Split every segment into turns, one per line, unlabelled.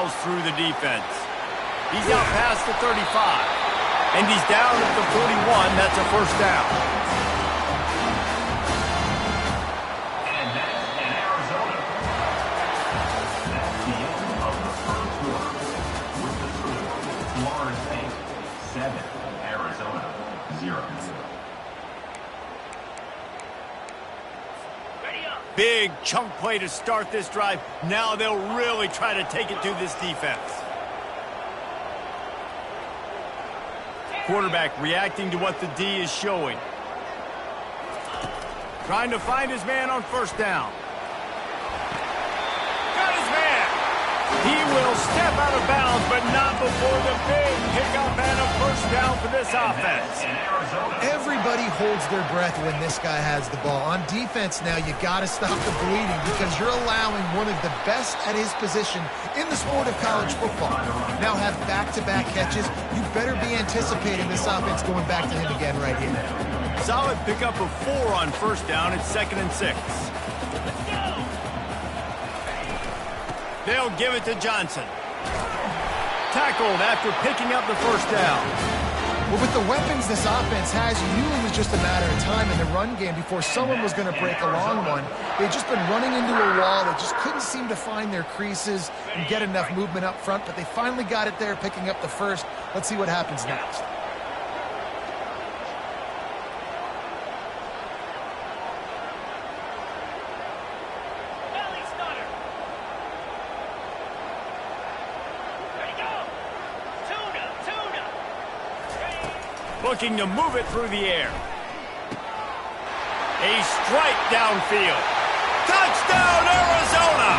plows through the defense. He's out past the 35. And he's down at the 41. That's a first down.
And that's in Arizona. That's the end of the first quarter. With the score, Florida State 7, Arizona 0.
Big chunk play to start this drive. Now they'll really try to take it to this defense. Quarterback reacting to what the D is showing. Trying to find his man on first down. Got his man. He will step out of bounds, but not before the big pickup and a first down for this offense.
Everybody holds their breath when this guy has the ball. On defense now, you got to stop the bleeding because you're allowing one of the best at his position in the sport of college football. Now have back-to-back catches. You better be anticipating this offense going back to him again right here.
Solid pickup of 4 on first down. It's 2nd and 6. They'll give it to Johnson. Tackled after picking up the first down.
Well, with the weapons this offense has, you knew it was just a matter of time in the run game before someone was going to break a long one. They'd just been running into a wall. They just couldn't seem to find their creases and get enough movement up front, but they finally got it there, picking up the first. Let's see what happens next.
Looking to move it through the air. A strike downfield. Touchdown, Arizona!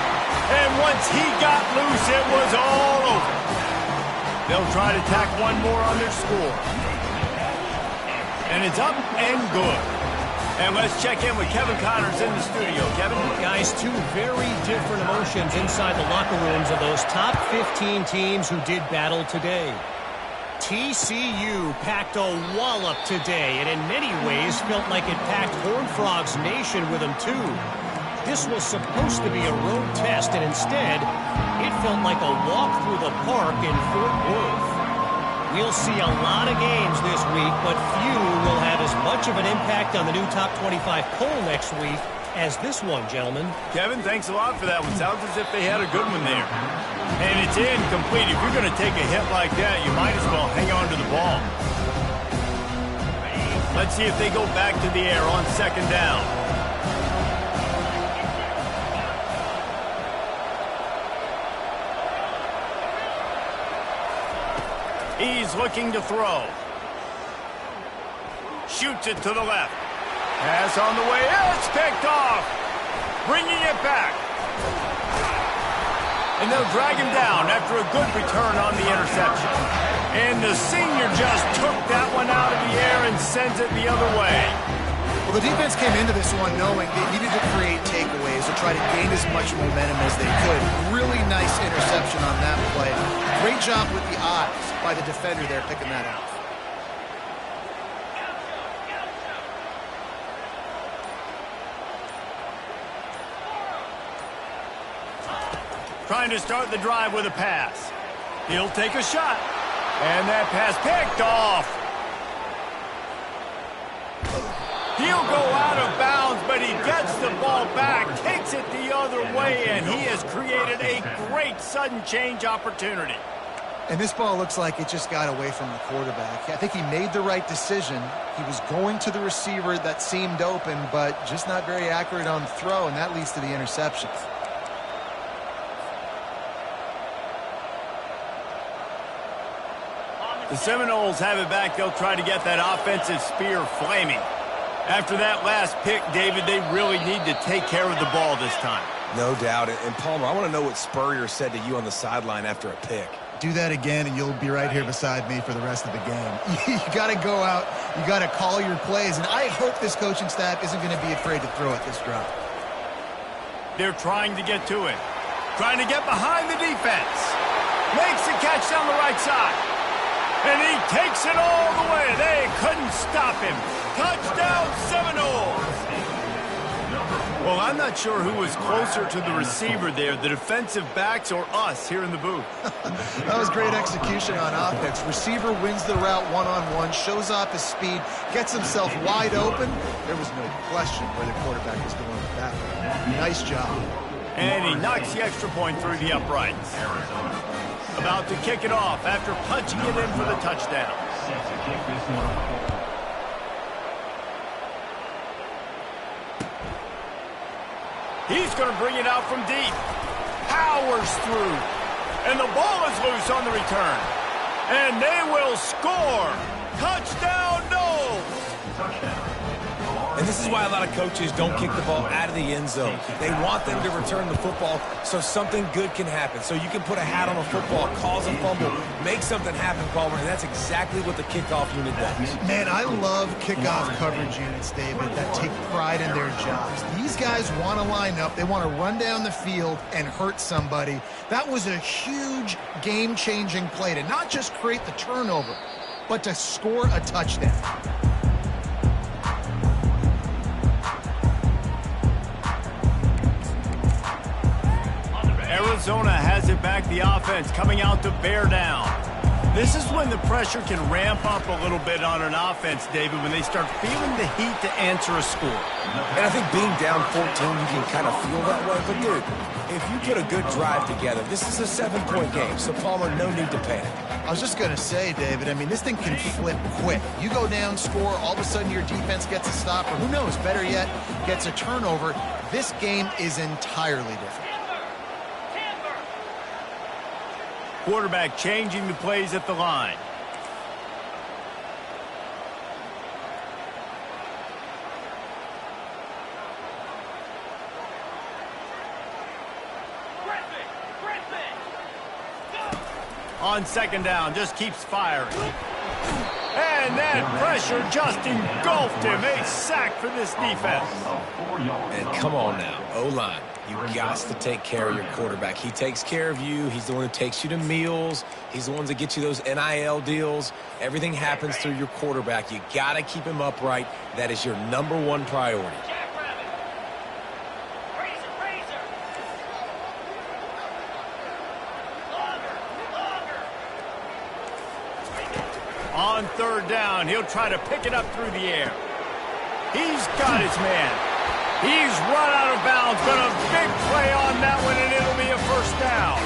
And once he got loose, it was all over. They'll try to tack one more on their score. And it's up and good. And let's check in with Kevin Connors in the studio. Kevin?
Guys, two very different emotions inside the locker rooms of those top 15 teams who did battle today. TCU packed a wallop today, and in many ways felt like it packed Horned Frogs Nation with them too. This was supposed to be a road test, and instead, it felt like a walk through the park in Fort Worth. We'll see a lot of games this week, but few will have as much of an impact on the new top 25 poll next week as this one, gentlemen.
Kevin, thanks a lot for that one. Sounds as if they had a good one there. And it's incomplete. If you're going to take a hit like that, you might as well hang on to the ball. Let's see if they go back to the air on 2nd down. He's looking to throw. Shoots it to the left. Pass on the way. It's picked off. Bringing it back. And they'll drag him down after a good return on the interception. And the senior just took that one out of the air and sends it the other way.
Well, the defense came into this one knowing they needed to create takeaways to try to gain as much momentum as they could. Really nice interception on that play. Great job with the eyes by the defender there picking that off.
Trying to start the drive with a pass. He'll take a shot. And that pass picked off. He'll go out of bounds, but he gets the ball back, takes it the other way, and he has created a great sudden change opportunity.
And this ball looks like it just got away from the quarterback. I think he made the right decision. He was going to the receiver that seemed open, but just not very accurate on the throw, and that leads to the interception.
The Seminoles have it back. They'll try to get that offensive spear flaming. After that last pick, David, they really need to take care of the ball this time.
No doubt. And Palmer, I want to know what Spurrier said to you on the sideline after a pick.
Do that again, and you'll be right here beside me for the rest of the game. You got to go out. You got to call your plays, and I hope this coaching staff isn't going to be afraid to throw it this drive.
They're trying to get to it. Trying to get behind the defense. Makes the catch down the right side. And he takes it all the way. They couldn't stop him. Touchdown, Seminoles. Well, I'm not sure who was closer to the receiver there, the defensive backs or us here in the booth.
That was great execution on offense. Receiver wins the route one-on-one, shows off his speed, gets himself wide open. There was no question where the quarterback was going with that one. Nice job.
And he knocks the extra point through the uprights. About to kick it off after punching it in for the touchdown.
Set to kick this one off.
He's going to bring it out from deep. Powers through. And the ball is loose on the return. And they will score. Touchdown, Knowles.
Touchdown.
And this is why a lot of coaches don't kick the ball out of the end zone. They want them to return the football so something good can happen. So you can put a hat on a football, cause a fumble, make something happen, Palmer, and that's exactly what the kickoff unit does.
Man, I love kickoff coverage units, David, that take pride in their jobs. These guys want to line up. They want to run down the field and hurt somebody. That was a huge game-changing play to not just create the turnover, but to score a touchdown.
Arizona has it back, the offense coming out to bear down. This is when the pressure can ramp up a little bit on an offense, David, when they start feeling the heat to answer a score.
And I think being down 14, you can kind of feel that way. But, dude, if you put a good drive together, this is a 7-point game. So, Palmer, no need to panic.
I was just going to say, David, I mean, this thing can flip quick. You go down, score, all of a sudden your defense gets a stop, or who knows, better yet, gets a turnover. This game is entirely different.
Quarterback changing the plays at the line. On second down, just keeps firing. And that pressure just engulfed him. A sack for this defense.
And come on now, O-line. You got to take care of your quarterback. He takes care of you. He's the one who takes you to meals. He's the one that gets you those NIL deals. Everything happens through your quarterback. You got to keep him upright. That is your #1 priority.
On third down, he'll try to pick it up through the air. He's got his man. He's run out of bounds, but a big play on that one, and it'll be a first down.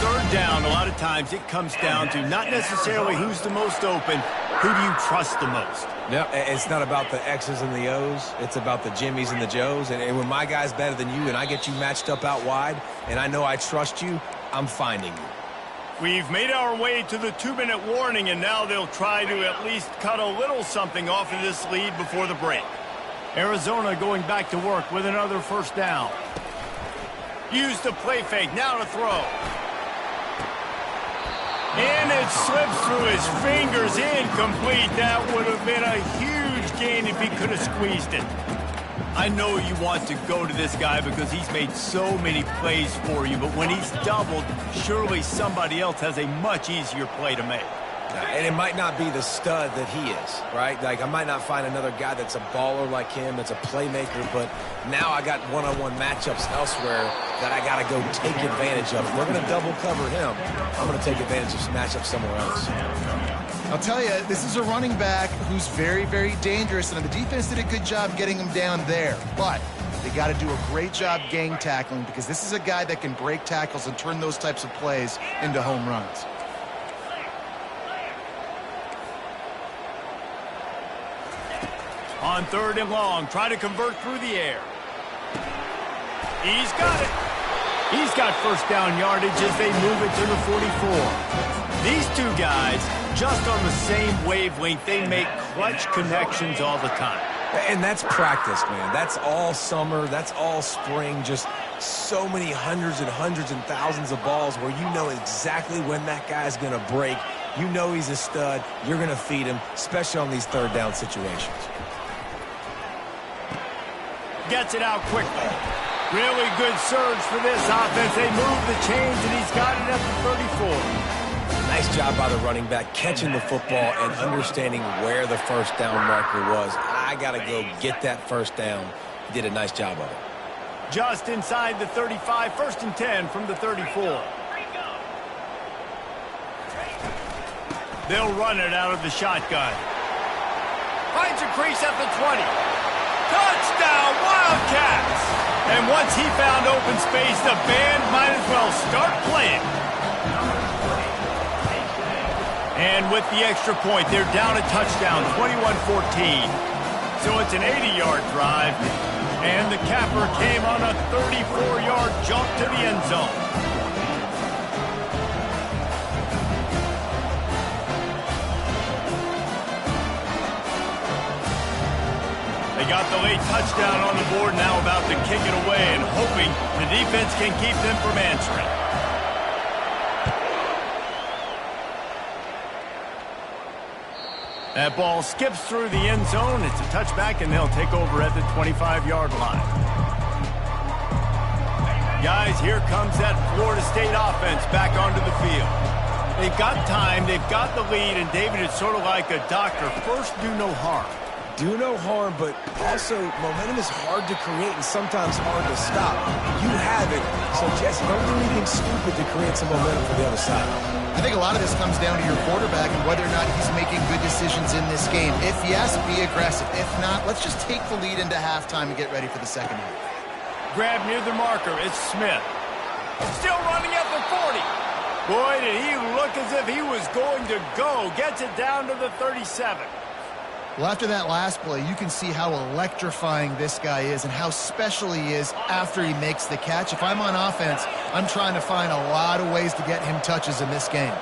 Third down, a lot of times it comes down to not necessarily who's the most open, who do you trust the most?
Yep, it's not about the X's and the O's. It's about the Jimmies and the Joes. And when my guy's better than you and I get you matched up out wide, and I know I trust you, I'm finding you.
We've made our way to the 2-minute warning, and now they'll try to at least cut a little something off of this lead before the break. Arizona going back to work with another first down. Use the play fake, now to throw. And it slips through his fingers, incomplete. That would have been a huge gain if he could have squeezed it. I know you want to go to this guy because he's made so many plays for you, but when he's doubled, surely somebody else has a much easier play to make.
And it might not be the stud that he is, right? Like, I might not find another guy that's a baller like him, that's a playmaker, but now I got one-on-one matchups elsewhere that I got to go take advantage of. If we're going to double cover him, I'm going to take advantage of some matchups somewhere else.
I'll tell you, this is a running back who's very, very dangerous, and the defense did a good job getting him down there. But they got to do a great job gang tackling because this is a guy that can break tackles and turn those types of plays into home runs.
On third and long, try to convert through the air. He's got it. He's got first down yardage as they move it to the 44. These two guys, just on the same wavelength, they make clutch connections all the time.
And that's practice, man. That's all summer. That's all spring. Just so many hundreds and thousands of balls where you know exactly when that guy's going to break. You know he's a stud. You're going to feed him, especially on these third down situations.
Gets it out quickly. Really good surge for this offense. They move the chains, and he's got it at the 34.
Nice job by the running back, catching the football and understanding where the first down marker was. I got to go get that first down. He did a nice job of it.
Just inside the 35, 1st and 10 from the 34. They'll run it out of the shotgun. Finds a crease at the 20. Touchdown, Wildcats! And once he found open space, the band might as well start playing. And with the extra point, they're down a touchdown, 21-14. So it's an 80-yard drive. And the capper came on a 34-yard jump to the end zone. They got the late touchdown on the board, now about to kick it away and hoping the defense can keep them from answering. That ball skips through the end zone. It's a touchback, and they'll take over at the 25-yard line. Guys, here comes that Florida State offense back onto the field. They've got time, they've got the lead, and David, it's sort of like a doctor. First, do no harm.
Do no harm, but also momentum is hard to create and sometimes hard to stop. You have it, so Jesse, don't do anything stupid to create some momentum for the other side.
I think a lot of this comes down to your quarterback and whether or not he's making good decisions in this game. If yes, be aggressive. If not, let's just take the lead into halftime and get ready for the second half.
Grab near the marker. It's Smith. Still running at the 40. Boy, did he look as if he was going to go. Gets it down to the 37.
Well, after that last play, you can see how electrifying this guy is and how special he is after he makes the catch. If I'm on offense, I'm trying to find a lot of ways to get him touches in this game.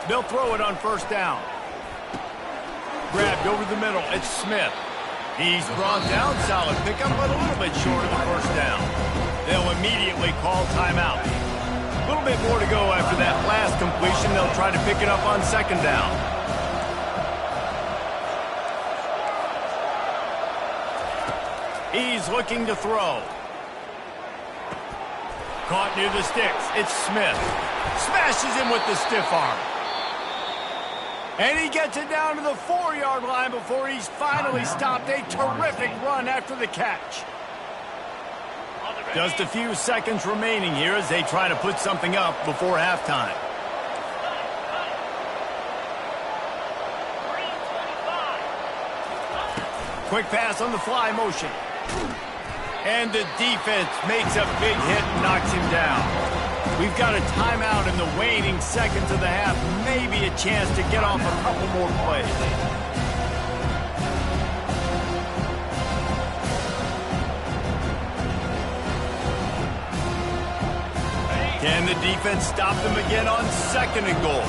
They'll throw it on 1st down. Grabbed over the middle. It's Smith. He's brought down. Solid pickup, but a little bit short of the 1st down. They'll immediately call timeout. A little bit more to go after that last completion. They'll try to pick it up on 2nd down. He's looking to throw. Caught near the sticks. It's Smith. Smashes him with the stiff arm. And he gets it down to the 4-yard line before he's finally stopped. A terrific run after the catch. Just a few seconds remaining here as they try to put something up before halftime. Quick pass on the fly motion. And the defense makes a big hit and knocks him down. We've got a timeout in the waning seconds of the half. Maybe a chance to get off a couple more plays. Can the defense stop them again on 2nd and goal?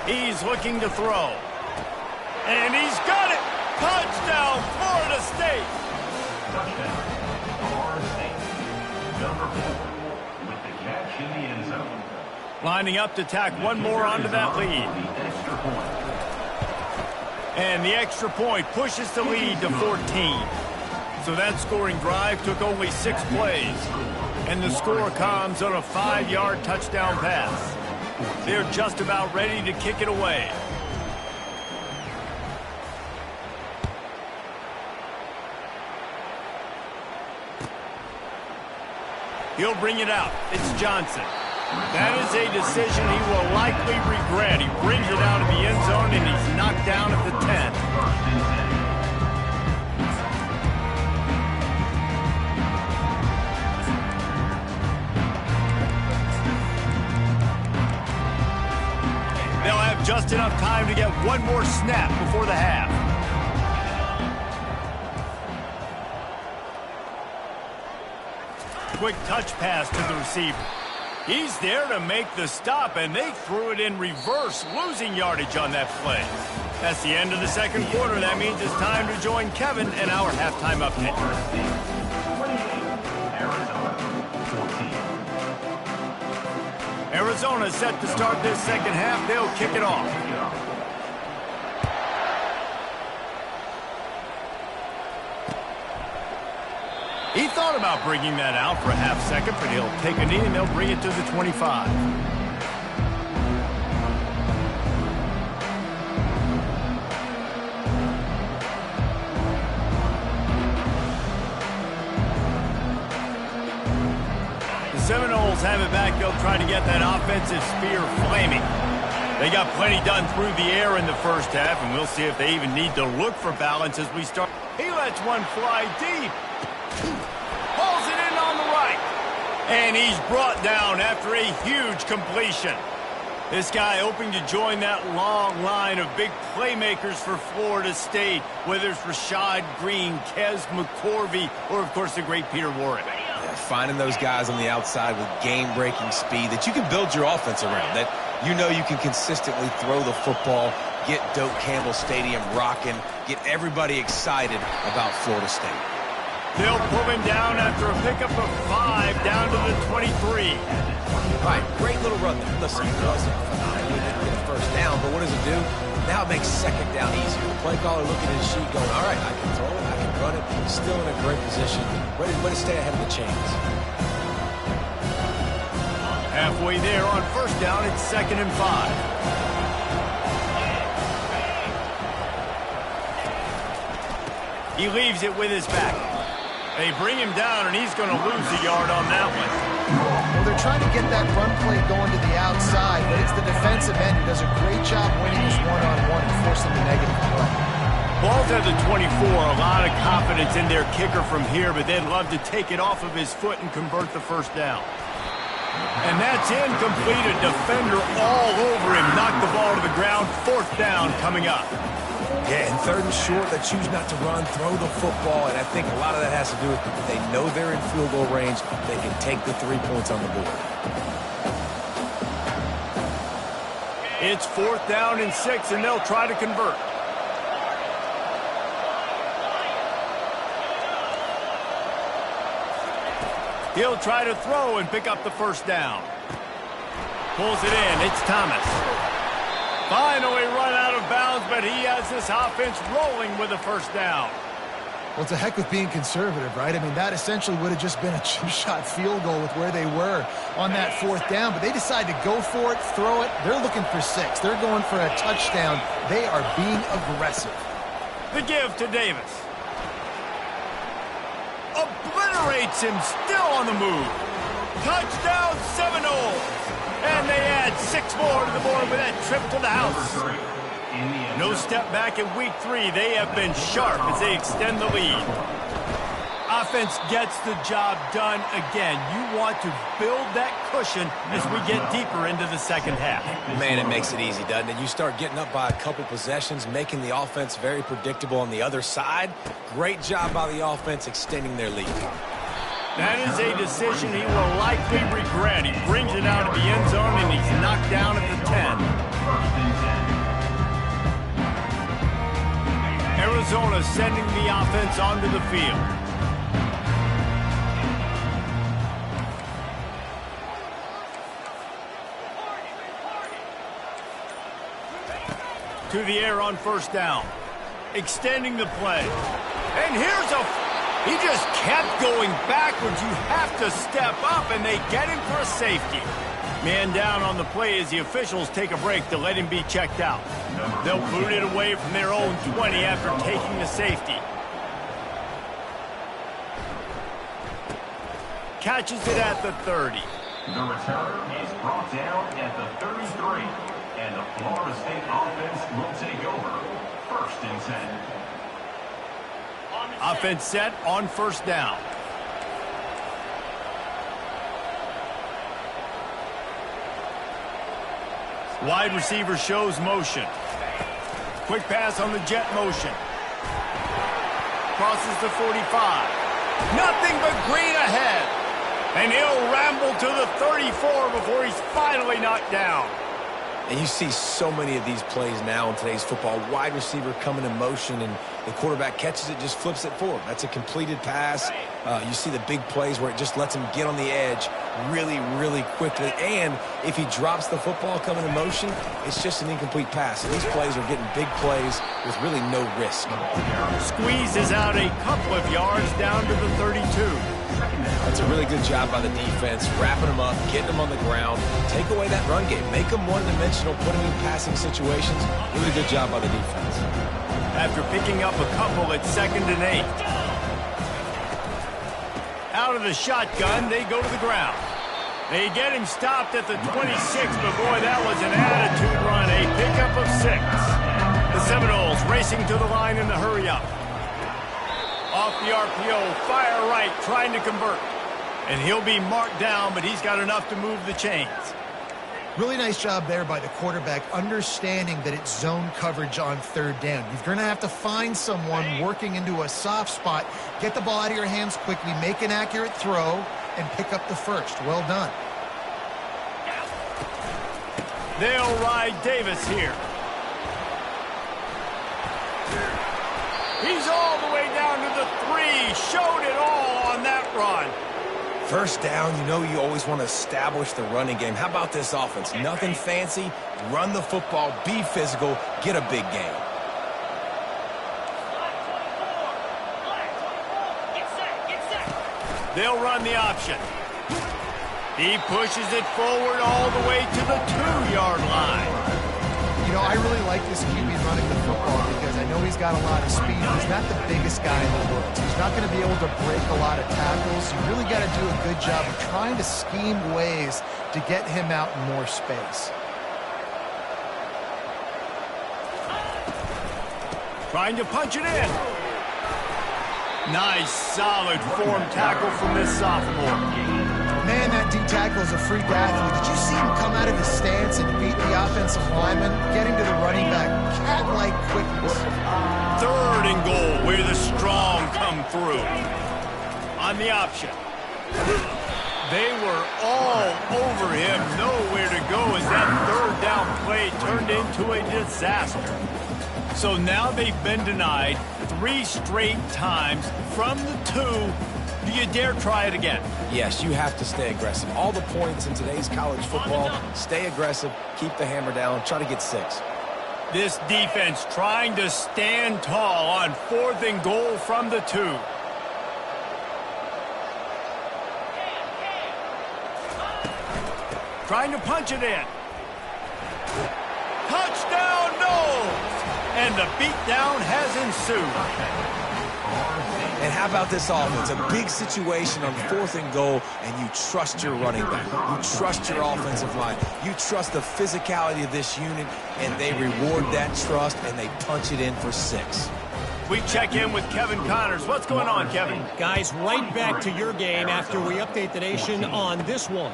He's looking to throw. And he's got it! Touchdown, Florida State!
Touchdown, Florida State. Number 4 with the catch in the end zone.
Lining up to tack one more onto that lead. And the extra point pushes the lead to 14. So that scoring drive took only 6 plays. And the score comes on a 5-yard touchdown pass. They're just about ready to kick it away. He'll bring it out. It's Johnson. That is a decision he will likely regret. He brings it out of the end zone, and he's knocked down at the 10. They'll have just enough time to get one more snap before the half. Quick touch pass to the receiver. He's there to make the stop, and they threw it in reverse, losing yardage on that play. That's the end of the second quarter. That means it's time to join Kevin and our halftime update. Arizona set to start this second half. They'll kick it off. thought about bringing that out for a half second, but he'll take a knee and they'll bring it to the 25. The Seminoles have it back. They'll try to get that offensive spear flaming. They got plenty done through the air in the first half, and we'll see if they even need to look for balance as we start. He lets one fly deep. Pulls it in on the right. And he's brought down after a huge completion. This guy hoping to join that long line of big playmakers for Florida State, whether it's Rashad Green, Kez McCorvey, or, of course, the great Peter Warrick.
Yeah, finding those guys on the outside with game-breaking speed that you can build your offense around, that you know you can consistently throw the football, get Doak Campbell Stadium rocking, get everybody excited about Florida State.
They'll pull him down after a pickup of 5 down to the 23.
All right, great little run there. Listen, it wasn't phenomenal. He didn't get a first down, but what does it do? Now it makes second down easier. The play caller looking at his sheet going, all right, I can throw it, I can run it. Still in a great position. Ready to stay ahead of the chains.
Halfway there on first down, it's 2nd and 5. He leaves it with his back. They bring him down, and he's going to lose a yard on that one.
Well, they're trying to get that run play going to the outside, but it's the defensive end who does a great job winning this one-on-one and forcing the negative play.
Ball's at the 24. A lot of confidence in their kicker from here, but they'd love to take it off of his foot and convert the first down. And that's incomplete. A defender all over him. Knocked the ball to the ground. 4th down coming up.
Yeah, and 3rd and short, they choose not to run, throw the football, and I think a lot of that has to do with they know they're in field goal range. They can take the 3 points on the board.
It's 4th down and 6, and they'll try to convert. He'll try to throw and pick up the first down. Pulls it in. It's Thomas. Finally run out of bounds, but he has this offense rolling with a first down.
Well, it's a heck with being conservative, right? I mean, that essentially would have just been a two-shot field goal with where they were on that 4th down, but they decide to go for it, throw it. They're looking for 6. They're going for a touchdown. They are being aggressive.
The give to Davis. Obliterates him, still on the move. Touchdown Seminoles. And they add 6 more to the board with that trip to the house. No step back in week 3. They have been sharp as they extend the lead. Offense gets the job done again. You want to build that cushion as we get deeper into the second half.
Man, it makes it easy, doesn't it? You start getting up by a couple possessions, making the offense very predictable on the other side. Great job by the offense extending their lead.
That is a decision he will likely regret. He brings it out of the end zone, and he's knocked down at the 10. Arizona sending the offense onto the field. To the air on first down. Extending the play. And here's he just kept going backwards. You have to step up, and they get him for a safety. Man down on the play as the officials take a break to let him be checked out. They'll boot it away from their own 20 after taking the safety. Catches it at the 30.
The return is brought down at the 33. And the Florida State offense will take over. 1st and 10.
Offense set on first down. Wide receiver shows motion. Quick pass on the jet motion. Crosses the 45. Nothing but green ahead. And he'll ramble to the 34 before he's finally knocked down.
And you see so many of these plays now in today's football. Wide receiver coming in motion, and the quarterback catches it, just flips it forward. That's a completed pass. You see the big plays where it just lets him get on the edge really, really quickly. And if he drops the football coming in motion, it's just an incomplete pass. And these plays are getting big plays with really no risk.
Squeezes out a couple of yards down to the 32.
That's a really good job by the defense, wrapping them up, getting them on the ground, take away that run game, make them one-dimensional, put them in passing situations. Really good job by the defense.
After picking up a couple at 2nd and 8. Out of the shotgun, they go to the ground. They get him stopped at the 26, but boy, that was an attitude run, a pickup of 6. The Seminoles racing to the line in the hurry-up. Off the RPO, fire right, trying to convert. And he'll be marked down, but he's got enough to move the chains.
Really nice job there by the quarterback, understanding that it's zone coverage on 3rd down. You're going to have to find someone working into a soft spot, get the ball out of your hands quickly, make an accurate throw, and pick up the first. Well done.
They'll ride Davis here. He's all the way down to the 3. Showed it all on that run.
First down, you know you always want to establish the running game. How about this offense? Nothing fancy. Run the football, be physical, get a big gain.
They'll run the option. He pushes it forward all the way to the 2-yard line.
You know, I really like this QB running the football because I know he's got a lot of speed. He's not the biggest guy in the world. So he's not going to be able to break a lot of tackles. You really got to do a good job of trying to scheme ways to get him out in more space.
Trying to punch it in. Nice, solid form tackle from this sophomore.
Man, that D-tackle is a freak athlete. Did you see him come out of his stance and beat the offensive lineman, getting to the running back? Cat-like quickness.
3rd and goal, where the strong come through. On the option. They were all over him, nowhere to go as that 3rd down play turned into a disaster. So now they've been denied 3 straight times from the 2. Do you dare try it again?
Yes, you have to stay aggressive. All the points in today's college football, stay aggressive, keep the hammer down, try to get 6.
This defense trying to stand tall on 4th and goal from the 2. Trying to punch it in. Touchdown, no! And the beatdown has ensued.
And how about this offense? A big situation on 4th and goal, and you trust your running back. You trust your offensive line. You trust the physicality of this unit, and they reward that trust, and they punch it in for 6.
We check in with Kevin Connors. What's going on, Kevin?
Guys, right back to your game after we update the nation on this one.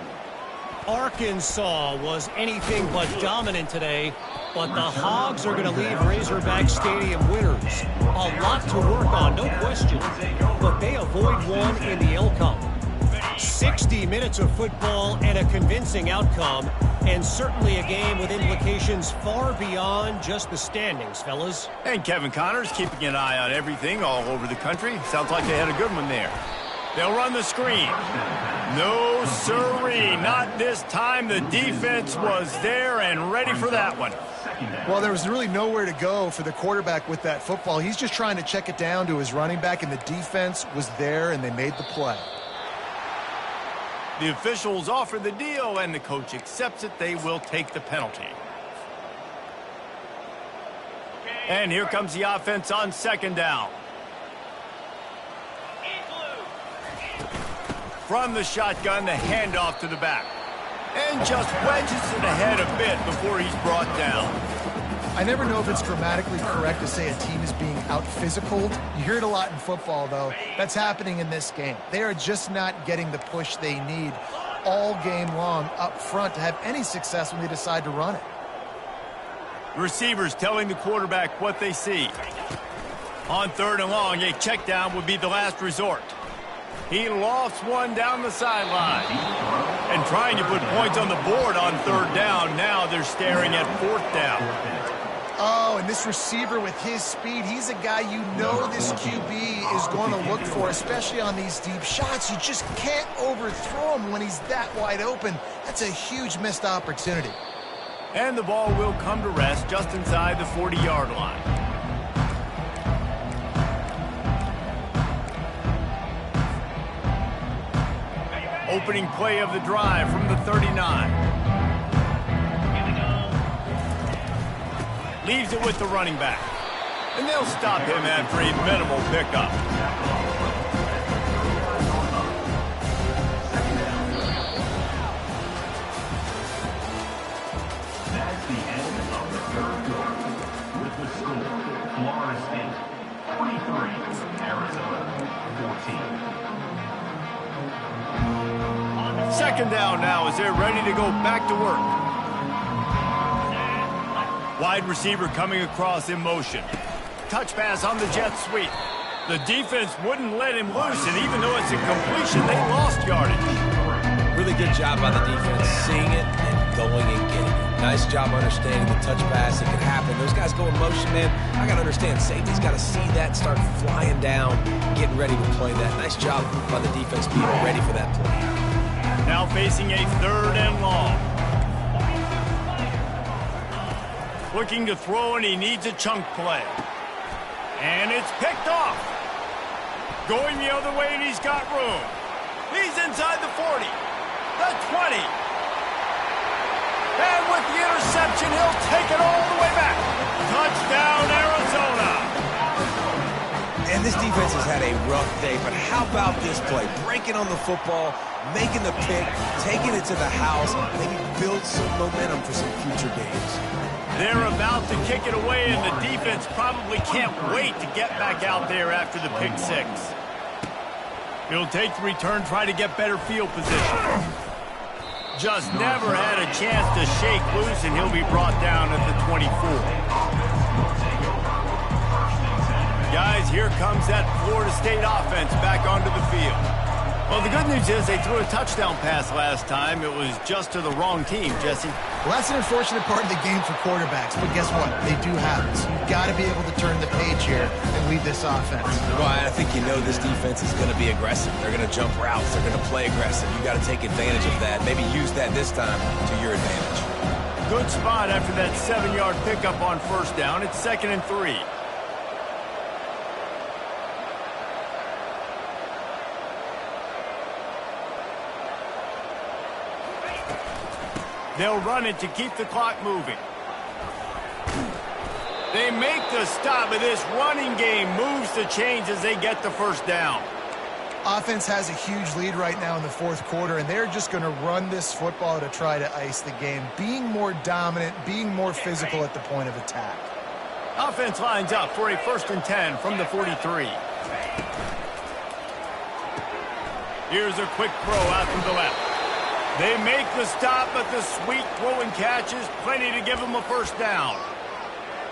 Arkansas was anything but dominant today, but the Hogs are going to leave Razorback Stadium winners. A lot to work on, no question, but they avoid one in the L-Cup. 60 minutes of football and a convincing outcome, and certainly a game with implications far beyond just the standings, fellas.
And Kevin Connors keeping an eye on everything all over the country. Sounds like they had a good one there. They'll run the screen. No, sirree, not this time. The defense was there and ready for that one.
Well, there was really nowhere to go for the quarterback with that football. He's just trying to check it down to his running back, and the defense was there, and they made the play.
The officials offer the deal, and the coach accepts it. They will take the penalty. And here comes the offense on 2nd down. From the shotgun, the handoff to the back. And just wedges it ahead a bit before he's brought down.
I never know if it's grammatically correct to say a team is being out-physicaled. You hear it a lot in football, though. That's happening in this game. They are just not getting the push they need all game long up front to have any success when they decide to run it.
Receivers telling the quarterback what they see. On 3rd and long, a check down would be the last resort. He lofts one down the sideline. And trying to put points on the board on 3rd down. Now they're staring at 4th down.
Oh, and this receiver with his speed, he's a guy you know this QB is going to look for, especially on these deep shots. You just can't overthrow him when he's that wide open. That's a huge missed opportunity.
And the ball will come to rest just inside the 40-yard line. Opening play of the drive from the 39. Leaves it with the running back. And they'll stop him after a minimal pickup.
That's the end of the third quarter. With the score, Florida State 23, Arizona 14.
Second down now as they're ready to go back to work. Wide receiver coming across in motion. Touch pass on the jet sweep. The defense wouldn't let him loose, and even though it's a completion, they lost yardage.
Really good job by the defense, seeing it and going and getting it. Nice job understanding the touch pass. It can happen. Those guys go in motion, man. I got to understand, safety's got to see that, start flying down, getting ready to play that. Nice job by the defense being ready for that play.
Now facing a third and long. Looking to throw, and he needs a chunk play. And it's picked off. Going the other way, and he's got room. He's inside the 40, the 20. And with the interception, he'll take it all the way back. Touchdown, Arizona.
And this defense has had a rough day, but how about this play? Breaking on the football, making the pick, taking it to the house, maybe build some momentum for some future games.
They're about to kick it away, and the defense probably can't wait to get back out there after the pick six. He'll take the return, try to get better field position. Just never had a chance to shake loose, and he'll be brought down at the 24. Guys, here comes that Florida State offense back onto the field. Well, the good news is they threw a touchdown pass last time. It was just to the wrong team, Jesse.
Well, that's an unfortunate part of the game for quarterbacks, but guess what? They do have it. So you've got to be able to turn the page here and lead this offense.
Well, I think you know this defense is going to be aggressive. They're going to jump routes. They're going to play aggressive. You got to take advantage of that. Maybe use that this time to your advantage.
Good spot after that 7-yard pickup on first down. It's 2nd and 3. They'll run it to keep the clock moving. They make the stop, but this running game moves the chains as they get the first down.
Offense has a huge lead right now in the fourth quarter, and they're just going to run this football to try to ice the game, being more dominant, being more physical at the point of attack.
Offense lines up for a 1st and 10 from the 43. Here's a quick throw out to the left. They make the stop, but the sweet throw and catch is plenty to give them a first down.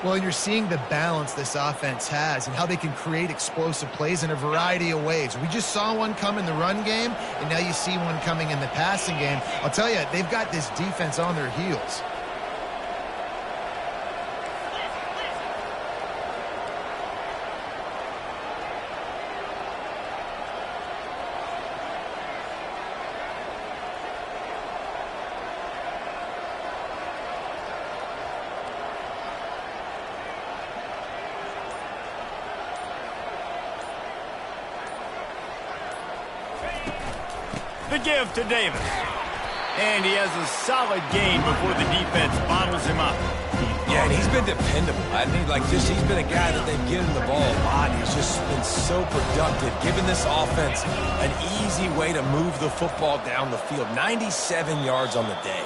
Well, you're seeing the balance this offense has and how they can create explosive plays in a variety of ways. We just saw one come in the run game, and now you see one coming in the passing game. I'll tell you, they've got this defense on their heels.
The give to Davis. And he has a solid game before the defense bottles him up.
Yeah, and he's been dependable. I mean, he's been a guy that they've given the ball a lot. He's just been so productive, giving this offense an easy way to move the football down the field. 97 yards on the day.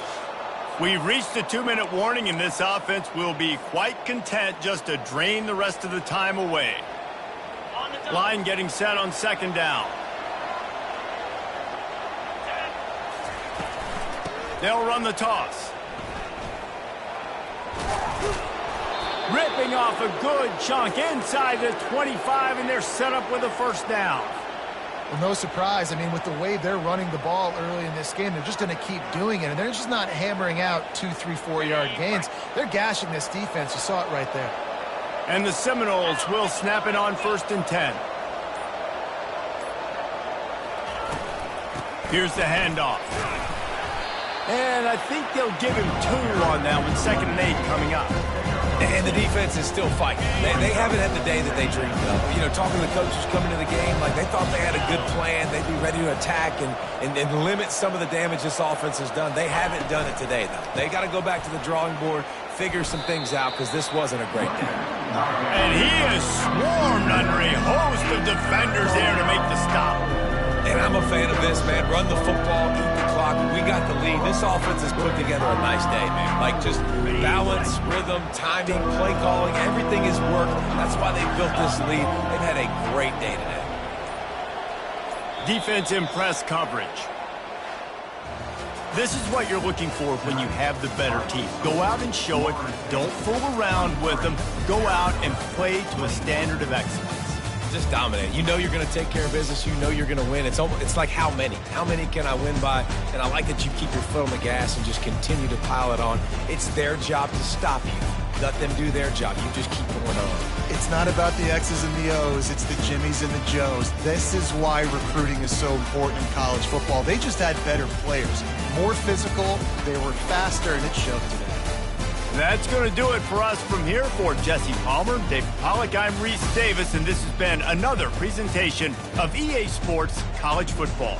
We've reached the 2-minute warning, and this offense will be quite content just to drain the rest of the time away. Line getting set on 2nd down. They'll run the toss. Ripping off a good chunk inside the 25, and they're set up with a first down.
Well, no surprise. I mean, with the way they're running the ball early in this game, they're just going to keep doing it. And they're just not hammering out 2, 3, 4-yard gains. They're gashing this defense. You saw it right there.
And the Seminoles will snap it on 1st and 10. Here's the handoff. And I think they'll give him 2 on that one. 2nd and 8 coming up.
And the defense is still fighting. They haven't had the day that they dreamed of. You know, talking to the coaches coming to the game, like they thought they had a good plan. They'd be ready to attack and limit some of the damage this offense has done. They haven't done it today, though. They got to go back to the drawing board, figure some things out, because this wasn't a great day.
And he is swarmed under a host of defenders there to make the stop.
And I'm a fan of this, man. Run the football, eat the clock. We got the lead. This offense has put together a nice day, man. Like just balance, rhythm, timing, play calling, everything has worked. That's why they built this lead. They've had a great day today.
Defense in press coverage. This is what you're looking for when you have the better team. Go out and show it. Don't fool around with them. Go out and play to a standard of excellence.
Just dominate. You know you're going to take care of business. You know you're going to win. It's like how many? How many can I win by? And I like that you keep your foot on the gas and just continue to pile it on. It's their job to stop you. Let them do their job. You just keep going on.
It's not about the X's and the O's. It's the Jimmies and the Joes. This is why recruiting is so important in college football. They just had better players. More physical. They were faster, and it showed today.
That's going to do it for us from here. For Jesse Palmer, David Pollack, I'm Reese Davis, and this has been another presentation of EA Sports College Football.